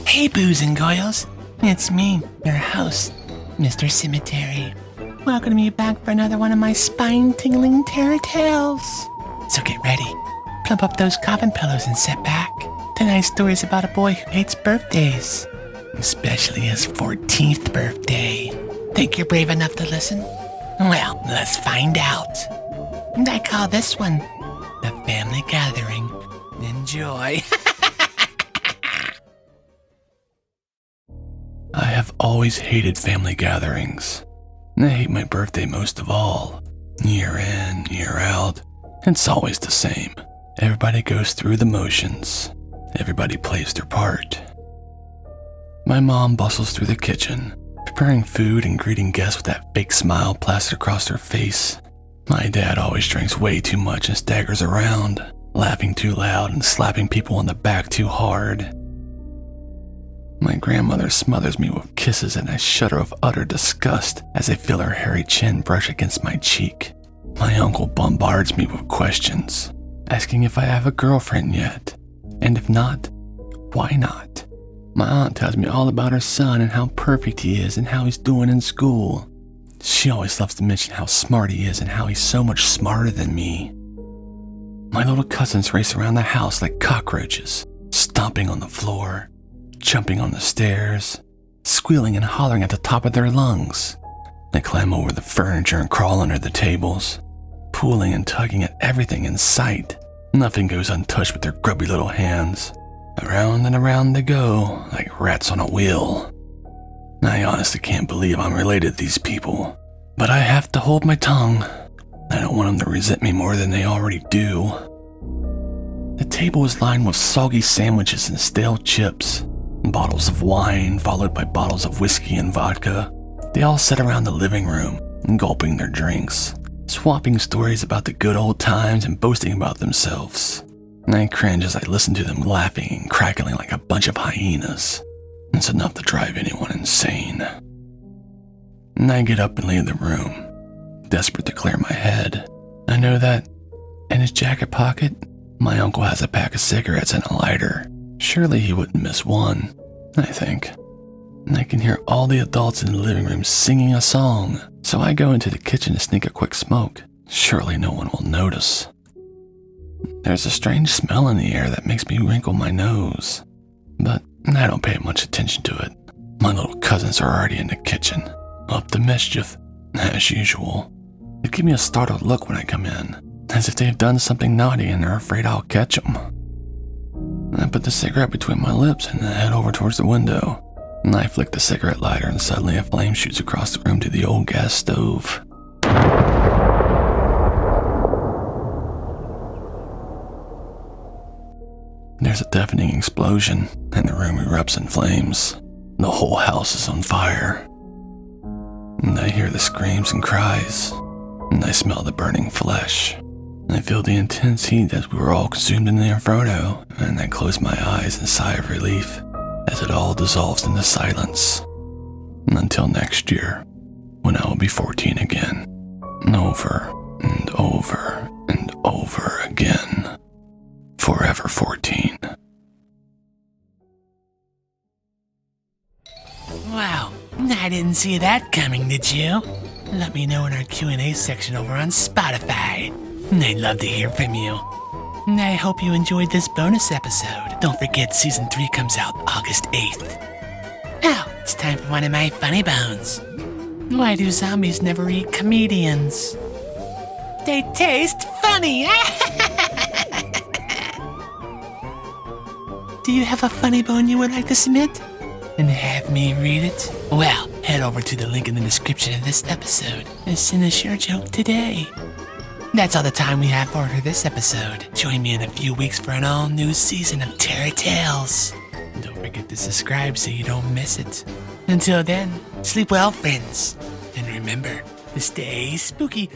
Hey, boos and goyles. It's me, your host, Mr. Cemetery. Welcome me back for another one of my spine-tingling terror tales. So get ready, plump up those coffin pillows and sit back. Tonight's story is about a boy who hates birthdays, especially his 14th birthday. Think you're brave enough to listen? Well, let's find out. And I call this one the family gathering. Enjoy. I have always hated family gatherings. I hate my birthday most of all. Year in, year out, it's always the same. Everybody goes through the motions. Everybody plays their part. My mom bustles through the kitchen, preparing food and greeting guests with that fake smile plastered across her face. My dad always drinks way too much and staggers around, laughing too loud and slapping people on the back too hard. My grandmother smothers me with kisses and I shudder with utter disgust as I feel her hairy chin brush against my cheek. My uncle bombards me with questions, asking if I have a girlfriend yet, and if not, why not? My aunt tells me all about her son and how perfect he is and how he's doing in school. She always loves to mention how smart he is and how he's so much smarter than me. My little cousins race around the house like cockroaches, stomping on the floor, jumping on the stairs, squealing and hollering at the top of their lungs. They climb over the furniture and crawl under the tables, pulling and tugging at everything in sight. Nothing goes untouched with their grubby little hands. Around and around they go, like rats on a wheel. I honestly can't believe I'm related to these people, but I have to hold my tongue. I don't want them to resent me more than they already do. The table is lined with soggy sandwiches and stale chips, bottles of wine followed by bottles of whiskey and vodka. They all sit around the living room, gulping their drinks, swapping stories about the good old times and boasting about themselves. I cringe as I listen to them laughing and crackling like a bunch of hyenas. It's enough to drive anyone insane. And I get up and leave the room, desperate to clear my head. I know that in his jacket pocket, my uncle has a pack of cigarettes and a lighter. Surely he wouldn't miss one, I think. And I can hear all the adults in the living room singing a song, so I go into the kitchen to sneak a quick smoke. Surely no one will notice. There's a strange smell in the air that makes me wrinkle my nose, but I don't pay much attention to it. My little cousins are already in the kitchen, up to mischief, as usual. They give me a startled look when I come in, as if they've done something naughty and they're afraid I'll catch them. I put the cigarette between my lips and head over towards the window. And I flick the cigarette lighter and suddenly a flame shoots across the room to the old gas stove. There's a deafening explosion and the room erupts in flames. The whole house is on fire. And I hear the screams and cries, and I smell the burning flesh. I feel the intense heat as we were all consumed in the inferno, and I close my eyes and sigh of relief as it all dissolves into silence. And until next year, when I will be 14 again, over and over and over again. Forever 14. Wow, I didn't see that coming, did you? Let me know in our Q&A section over on Spotify. I'd love to hear from you. I hope you enjoyed this bonus episode. Don't forget Season 3 comes out August 8th. Now, it's time for one of my funny bones. Why do zombies never eat comedians? They taste funny! Do you have a funny bone you would like to submit? And have me read it? Well, head over to the link in the description of this episode and send us your joke today. That's all the time we have for this episode. Join me in a few weeks for an all-new season of Terror Tales. Don't forget to subscribe so you don't miss it. Until then, sleep well, friends. And remember to stay spooky.